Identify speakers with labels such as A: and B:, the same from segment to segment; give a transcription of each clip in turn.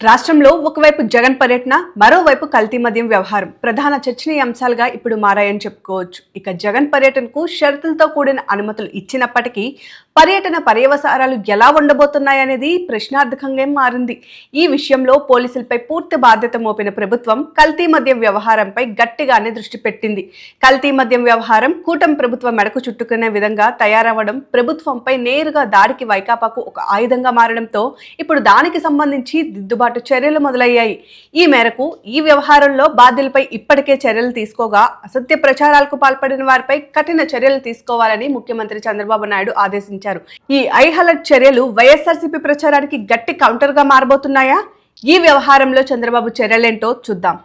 A: రాష్ట్రంలో ఒకవైపు జగన్ పర్యటన, మరోవైపు కల్తీ మద్యం వ్యవహారం ప్రధాన చర్చనీయాంశాలుగా ఇప్పుడు మారాయని చెప్పుకోవచ్చు. ఇక జగన్ పర్యటనకు షరతులతో కూడిన అనుమతులు ఇచ్చినప్పటికీ పర్యటన పర్యవసానాలు ఎలా ఉండబోతున్నాయనేది ప్రశ్నార్థకంగా మారింది. ఈ విషయంలో పోలీసులపై పూర్తి బాధ్యత మోపిన ప్రభుత్వం కల్తీ మద్యం వ్యవహారంపై గట్టిగానే దృష్టి పెట్టింది. కల్తీ మద్యం వ్యవహారం కూటమి ప్రభుత్వం మెడకు చుట్టుకునే విధంగా తయారవ్వడం ప్రభుత్వంపై నేరుగా దాడికి వైకాపాకు ఒక ఆయుధంగా మారడంతో ఇప్పుడు దానికి సంబంధించి దిద్దుబాటు చర్యలు మొదలయ్యాయి. ఈ మేరకు ఈ వ్యవహారంలో బాధ్యులపై ఇప్పటికే చర్యలు తీసుకోగా అసత్య ప్రచారాలకు పాల్పడిన వారిపై కఠిన చర్యలు తీసుకోవాలని ముఖ్యమంత్రి చంద్రబాబు నాయుడు ఆదేశించారు. ఈ హైఅలర్ట్ చర్యలు వైఎస్ఆర్సీపీ ప్రచారానికి గట్టి కౌంటర్ గా మారబోతున్నాయా? ఈ వ్యవహారంలో చంద్రబాబు చర్యలేంటో చూద్దాం.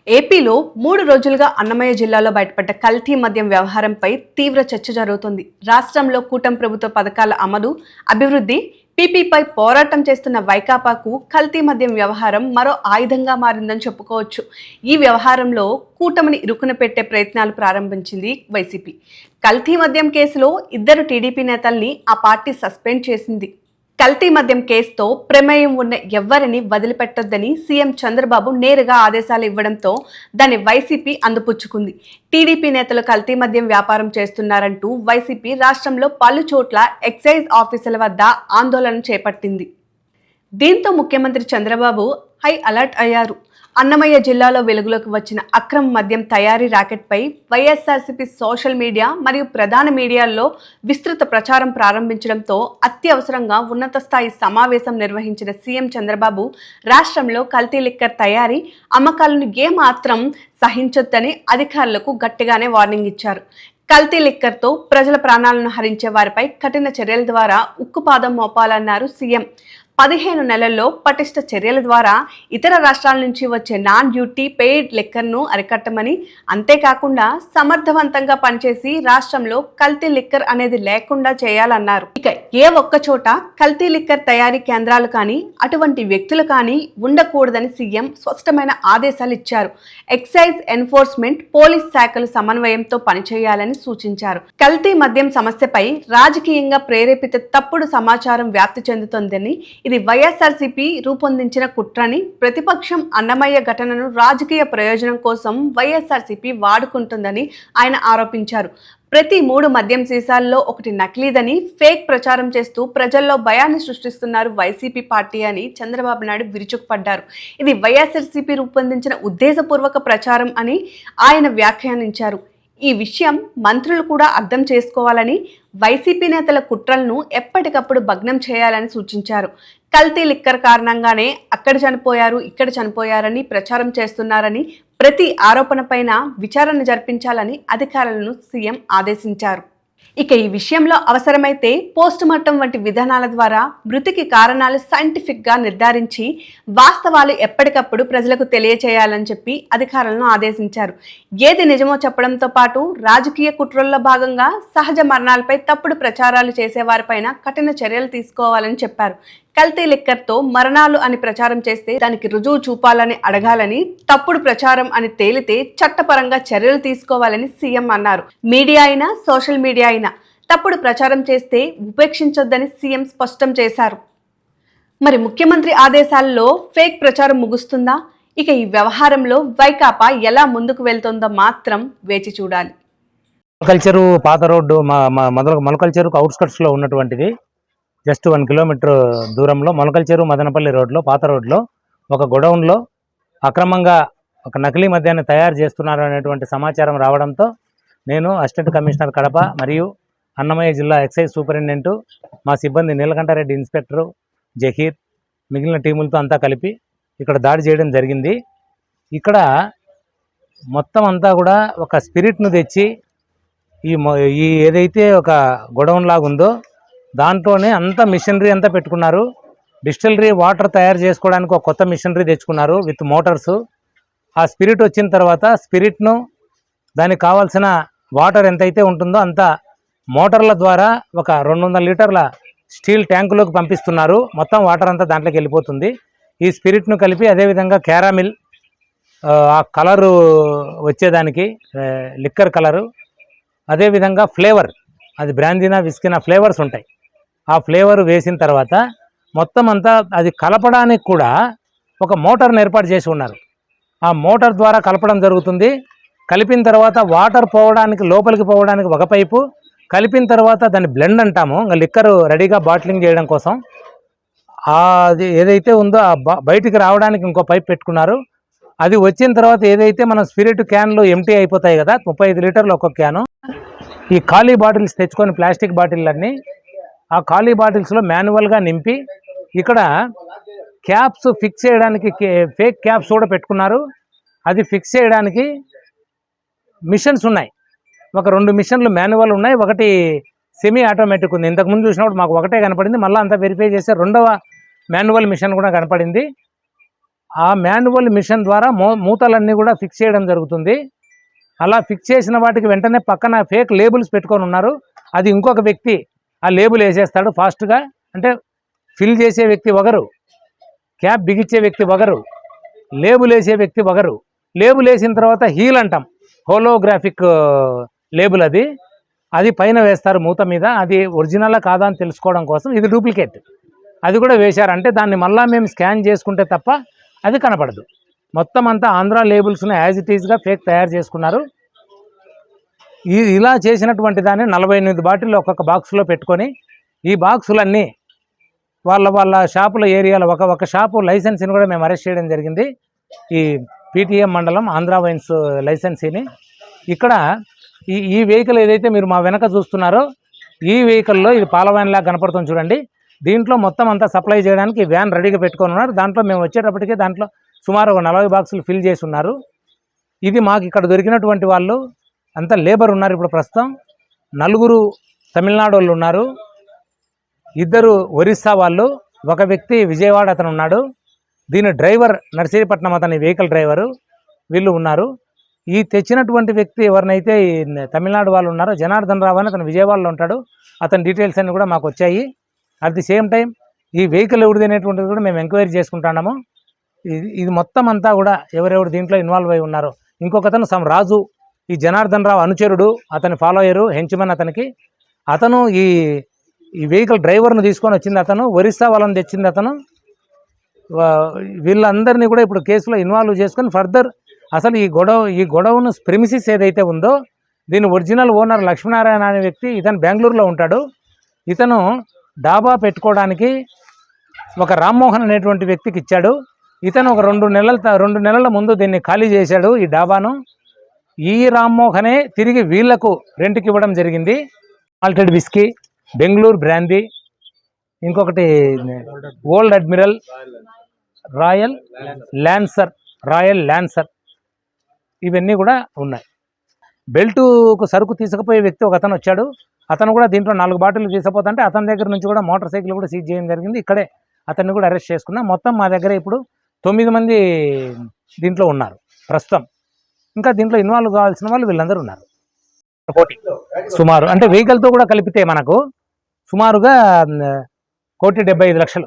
A: ఏపీలో 3 రోజులుగా అన్నమయ్య జిల్లాలో బయటపడ్డ కల్తీ మద్యం వ్యవహారంపై తీవ్ర చర్చ జరుగుతుంది. రాష్ట్రంలో కూటమి ప్రభుత్వ పథకాల అమలు, అభివృద్ధి, పీపీపై పోరాటం చేస్తున్న వైకాపాకు కల్తీ మద్యం వ్యవహారం మరో ఆయుధంగా మారిందని చెప్పుకోవచ్చు. ఈ వ్యవహారంలో కూటమిని ఇరుకున పెట్టే ప్రయత్నాలు ప్రారంభించింది వైసీపీ. కల్తీ మద్యం కేసులో 2 టీడీపీ నేతల్ని ఆ పార్టీ సస్పెండ్ చేసింది. కల్తీ మద్యం కేసుతో ప్రమేయం ఉన్న ఎవ్వరిని వదిలిపెట్టొద్దని సీఎం చంద్రబాబు నేరుగా ఆదేశాలు ఇవ్వడంతో దాన్ని వైసీపీ అందిపుచ్చుకుంది. టీడీపీ నేతలు కల్తీ మద్యం వ్యాపారం చేస్తున్నారంటూ వైసీపీ రాష్ట్రంలో పలు చోట్ల ఎక్సైజ్ ఆఫీసుల వద్ద ఆందోళన చేపట్టింది. దీంతో ముఖ్యమంత్రి చంద్రబాబు హై అలర్ట్ అయ్యారు. అన్నమయ్య జిల్లాలో వెలుగులోకి వచ్చిన అక్రమ మద్యం తయారీ ర్యాకెట్పై వైఎస్ఆర్సీపీ సోషల్ మీడియా మరియు ప్రధాన మీడియాల్లో విస్తృత ప్రచారం ప్రారంభించడంతో అత్యవసరంగా ఉన్నత స్థాయి సమావేశం నిర్వహించిన సీఎం చంద్రబాబు రాష్ట్రంలో కల్తీ లిక్కర్ తయారీ, అమ్మకాలను ఏమాత్రం సహించొద్దని అధికారులకు గట్టిగానే వార్నింగ్ ఇచ్చారు. కల్తీ లిక్కర్తో ప్రజల ప్రాణాలను హరించే వారిపై కఠిన చర్యల ద్వారా ఉక్కుపాదం మోపాలన్నారు సీఎం. 15 నెలల్లో పటిష్ట చర్యల ద్వారా ఇతర రాష్ట్రాల నుంచి వచ్చే నాన్ డ్యూటీ పెయిడ్ లిక్కర్ను అరికట్టమని, అంతేకాకుండా సమర్థవంతంగా పనిచేసి రాష్ట్రంలో కల్తీ లిక్కర్ అనేది లేకుండా చేయాలన్నారు. ఇక ఏ ఒక్క చోట కల్తీ లిక్కర్ తయారీ కేంద్రాలు కానీ అటువంటి వ్యక్తులు కానీ ఉండకూడదని సీఎం స్పష్టమైన ఆదేశాలు ఇచ్చారు. ఎక్సైజ్ ఎన్ఫోర్స్మెంట్, పోలీస్ శాఖలు సమన్వయంతో పనిచేయాలని సూచించారు. కల్తీ మద్యం సమస్యపై రాజకీయంగా ప్రేరేపిత తప్పుడు సమాచారం వ్యాప్తి చెందుతోందని, ఇది వైఎస్ఆర్సీపీ రూపొందించిన కుట్రని, ప్రతిపక్షం అన్నమయ్య ఘటనను రాజకీయ ప్రయోజనం కోసం వైఎస్ఆర్సీపీ వాడుకుంటుందని ఆయన ఆరోపించారు. ప్రతి 3 మద్యం సీసాల్లో ఒకటి నకిలీదని ఫేక్ ప్రచారం చేస్తూ ప్రజల్లో భయాన్ని సృష్టిస్తున్నారు వైసీపీ పార్టీ అని చంద్రబాబు నాయుడు విరుచుకుపడ్డారు. ఇది వైఎస్ఆర్సీపీ రూపొందించిన ఉద్దేశపూర్వక ప్రచారం అని ఆయన వ్యాఖ్యానించారు. ఈ విషయం మంత్రులు కూడా అర్థం చేసుకోవాలని, వైసీపీ నేతల కుట్రలను ఎప్పటికప్పుడు భగ్నం చేయాలని సూచించారు. కల్తీ లిక్కర్ కారణంగానే అక్కడ చనిపోయారు, ఇక్కడ చనిపోయారని ప్రచారం చేస్తున్నారని, ప్రతి ఆరోపణపైన విచారణ జరిపించాలని అధికారులను సీఎం ఆదేశించారు. ఇక ఈ విషయంలో అవసరమైతే పోస్ట్ మార్టం వంటి విధానాల ద్వారా మృతికి కారణాలు సైంటిఫిక్ గా నిర్ధారించి వాస్తవాలు ఎప్పటికప్పుడు ప్రజలకు తెలియచేయాలని చెప్పి అధికారులను ఆదేశించారు. ఏది నిజమో చెప్పడంతో పాటు రాజకీయ కుట్రల్లో భాగంగా సహజ మరణాలపై తప్పుడు ప్రచారాలు చేసేవారిపైన కఠిన చర్యలు తీసుకోవాలని చెప్పారు. కల్తీ లిక్కర్తో మరణాలు అని ప్రచారం చేస్తే దానికి రుజువు చూపాలని అడగాలని, తప్పుడు ప్రచారం అని తేలితే చట్టపరంగా చర్యలు తీసుకోవాలని సీఎం అన్నారు. మీడియా అయినా సోషల్ మీడియా అయినా తప్పుడు ప్రచారం చేస్తే ఉపేక్షించొద్దని సీఎం స్పష్టం చేశారు. మరి ముఖ్యమంత్రి ఆదేశాల్లో ఫేక్ ప్రచారం ముగుస్తుందా? ఇక ఈ వ్యవహారంలో వైకాపా ఎలా ముందుకు వెళ్తుందో మాత్రం వేచి చూడాలి.
B: మొలకల్చెరు పాత రోడ్డు మొలకల్చెరుకు అవుట్స్కట్స్లో ఉన్నటువంటిది జస్ట్ 1 కిలోమీటర్ దూరంలో మొలకల్చెరు మదనపల్లి రోడ్లో, పాత రోడ్లో ఒక గొడౌన్లో అక్రమంగా ఒక నకిలీ మద్యాన్ని తయారు చేస్తున్నారు అనేటువంటి సమాచారం రావడంతో నేను అసిస్టెంట్ కమిషనర్ కడప మరియు అన్నమయ్య జిల్లా ఎక్సైజ్ సూపరింటెండెంట్, మా సిబ్బంది నీలకంఠారెడ్డి ఇన్స్పెక్టరు, జహీర్, మిగిలిన టీములతో అంతా కలిపి ఇక్కడ దాడి చేయడం జరిగింది. ఇక్కడ మొత్తం అంతా కూడా ఒక స్పిరిట్ను తెచ్చి ఈ ఏదైతే ఒక గొడౌన్ లాగా ఉందో దాంట్లోనే అంతా మిషనరీ అంతా పెట్టుకున్నారు. డిస్టిలరీ వాటర్ తయారు చేసుకోవడానికి ఒక కొత్త మిషనరీ తెచ్చుకున్నారు విత్ మోటార్స్. ఆ స్పిరిట్ వచ్చిన తర్వాత స్పిరిట్ను దానికి కావాల్సిన వాటర్ ఎంతైతే ఉంటుందో అంత మోటార్ల ద్వారా ఒక 200 లీటర్ల స్టీల్ ట్యాంకులోకి పంపిస్తున్నారు. మొత్తం వాటర్ అంతా దాంట్లోకి వెళ్ళిపోతుంది. ఈ స్పిరిట్ను కలిపి అదేవిధంగా క్యారామిల్ ఆ కలరు వచ్చేదానికి లిక్కర్ కలరు, అదేవిధంగా ఫ్లేవర్, అది బ్రాందీనా విస్కీనా ఫ్లేవర్స్ ఉంటాయి. ఆ ఫ్లేవర్ వేసిన తర్వాత మొత్తం అంతా అది కలపడానికి కూడా ఒక మోటార్ని ఏర్పాటు చేసి ఉన్నారు. ఆ మోటార్ ద్వారా కలపడం జరుగుతుంది. కలిపిన తర్వాత వాటర్ పోవడానికి లోపలికి పోవడానికి ఒక పైపు, కలిపిన తర్వాత దాన్ని బ్లెండ్ అంటాము. ఇంకా లిక్కర్ రెడీగా బాటిలింగ్ చేయడం కోసం అది ఏదైతే ఉందో బయటికి రావడానికి ఇంకో పైప్ పెట్టుకున్నారు. అది వచ్చిన తర్వాత ఏదైతే మనం స్పిరిట్ క్యాన్లు ఎంటీ అయిపోతాయి కదా, 35 లీటర్లు ఒక్కొక్క క్యాను. ఈ ఖాళీ బాటిల్స్ తెచ్చుకొని ప్లాస్టిక్ బాటిళ్ళన్నీ ఆ ఖాళీ బాటిల్స్లో మాన్యువల్గా నింపి ఇక్కడ క్యాప్స్ ఫిక్స్ చేయడానికి ఫేక్ క్యాప్స్ కూడా పెట్టుకున్నారు. అది ఫిక్స్ చేయడానికి మిషన్స్ ఉన్నాయి. ఒక 2 మిషన్లు మాన్యువల్ ఉన్నాయి, ఒకటి సెమీ ఆటోమేటిక్ ఉంది. ఇంతకుముందు చూసినప్పుడు మాకు ఒకటే కనపడింది, మళ్ళీ అంతా వెరిఫై చేస్తే 2వ మాన్యువల్ మిషన్ కూడా కనపడింది. ఆ మాన్యువల్ మిషన్ ద్వారా మూతలన్నీ కూడా ఫిక్స్ చేయడం జరుగుతుంది. అలా ఫిక్స్ చేసిన వాటికి వెంటనే పక్కన ఫేక్ లేబుల్స్ పెట్టుకొని ఉన్నారు. అది ఇంకొక వ్యక్తి ఆ లేబుల్ వేసేస్తాడు ఫాస్ట్గా. అంటే ఫిల్ చేసే వ్యక్తి ఒకరు, క్యాప్ బిగించే వ్యక్తి ఒకరు, లేబుల్ వేసే వ్యక్తి ఒకరు. లేబుల్ వేసిన తర్వాత హీల్ అంటాం, హోలోగ్రాఫిక్ లేబుల్ అది పైన వేస్తారు మూత మీద. అది ఒరిజినలా కాదా అని తెలుసుకోవడం కోసం. ఇది డూప్లికేట్, అది కూడా వేశారు. అంటే దాన్ని మళ్ళీ మేము స్కాన్ చేసుకుంటే తప్ప అది కనపడదు. మొత్తం అంతా ఆంధ్ర లేబుల్స్ని యాజ్ ఇట్ ఈజ్గా ఫేక్ తయారు చేసుకున్నారు. ఇలా చేసినటువంటి దాన్ని 48 బాటిల్ ఒక్కొక్క బాక్స్లో పెట్టుకొని ఈ బాక్సులన్నీ వాళ్ళ షాపుల ఏరియాలో ఒక షాపు లైసెన్సీని కూడా మేము అరెస్ట్ చేయడం జరిగింది. ఈ పీటీఎం మండలం ఆంధ్ర వైన్స్ లైసెన్సీని. ఇక్కడ ఈ వెహికల్ ఏదైతే మీరు మా వెనక చూస్తున్నారో ఈ వెహికల్లో ఇది పాల వ్యాన్ లాగా కనపడుతుంది చూడండి. దీంట్లో మొత్తం అంతా సప్లై చేయడానికి వ్యాన్ రెడీగా పెట్టుకొని ఉన్నారు. దాంట్లో మేము వచ్చేటప్పటికే దాంట్లో సుమారు ఒక 40 బాక్సులు ఫిల్ చేసి ఉన్నారు. ఇది మాకు ఇక్కడ దొరికినటువంటి వాళ్ళు అంతా లేబర్ ఉన్నారు. ఇప్పుడు ప్రస్తుతం 4 తమిళనాడు వాళ్ళు ఉన్నారు, 2 ఒరిస్సా వాళ్ళు, ఒక వ్యక్తి విజయవాడ అతను ఉన్నాడు. దీని డ్రైవర్ నర్సీపట్నం అతని వెహికల్ డ్రైవరు వీళ్ళు ఉన్నారు. ఈ తెచ్చినటువంటి వ్యక్తి ఎవరినైతే ఈ తమిళనాడు వాళ్ళు ఉన్నారో జనార్దన్ రావు అని అతను విజయవాడలో ఉంటాడు. అతని డీటెయిల్స్ అన్నీ కూడా మాకు వచ్చాయి. అట్ ది సేమ్ టైం ఈ వెహికల్ ఎవరిది అనేటువంటిది కూడా మేము ఎంక్వైరీ చేసుకుంటున్నాము. ఇది మొత్తం అంతా కూడా ఎవరెవరు దీంట్లో ఇన్వాల్వ్ అయి ఉన్నారో. ఇంకొకతను రాజు, ఈ జనార్దన్ రావు అనుచరుడు, అతని ఫాలోయరు, హెంచ్మన్ అతనికి. అతను ఈ వెహికల్ డ్రైవర్ను తీసుకొని వచ్చింది అతను, ఒరిస్సా వాళ్ళని తెచ్చింది అతను. వీళ్ళందరినీ కూడా ఇప్పుడు కేసులో ఇన్వాల్వ్ చేసుకొని ఫర్దర్ అసలు ఈ గొడవను ప్రెమిసిస్ ఏదైతే ఉందో దీని ఒరిజినల్ ఓనర్ లక్ష్మీనారాయణ అనే వ్యక్తి, ఇతను బెంగళూరులో ఉంటాడు. ఇతను డాబా పెట్టుకోవడానికి ఒక రామ్మోహన్ అనేటువంటి వ్యక్తికి ఇచ్చాడు. ఇతను ఒక 2 నెలల ముందు దీన్ని ఖాళీ చేశాడు ఈ డాబాను. ఈ రామ్మోహనే తిరిగి వీళ్లకు రెంట్కి ఇవ్వడం జరిగింది. మాల్టెడ్ విస్కీ, బెంగళూరు బ్రాందీ, ఇంకొకటి ఓల్డ్ అడ్మిరల్, రాయల్ ల్యాన్సర్ ఇవన్నీ కూడా ఉన్నాయి. బెల్టుకు సరుకు తీసుకుపోయే వ్యక్తి ఒక అతను వచ్చాడు. అతను కూడా దీంట్లో 4 బాటిల్ తీసుకుపోతుంటే అతని దగ్గర నుంచి కూడా మోటార్ సైకిల్ కూడా సీజ్ చేయడం జరిగింది. ఇక్కడే అతన్ని కూడా అరెస్ట్ చేసుకున్నాం. మొత్తం మా దగ్గర ఇప్పుడు 9 మంది దీంట్లో ఉన్నారు ప్రస్తుతం. ఇంకా దీంట్లో ఇన్వాల్వ్ కావాల్సిన వాళ్ళు వీళ్ళందరూ ఉన్నారు. సుమారు అంటే వెహికల్తో కూడా కలిపితే మనకు సుమారుగా 1,75,00,000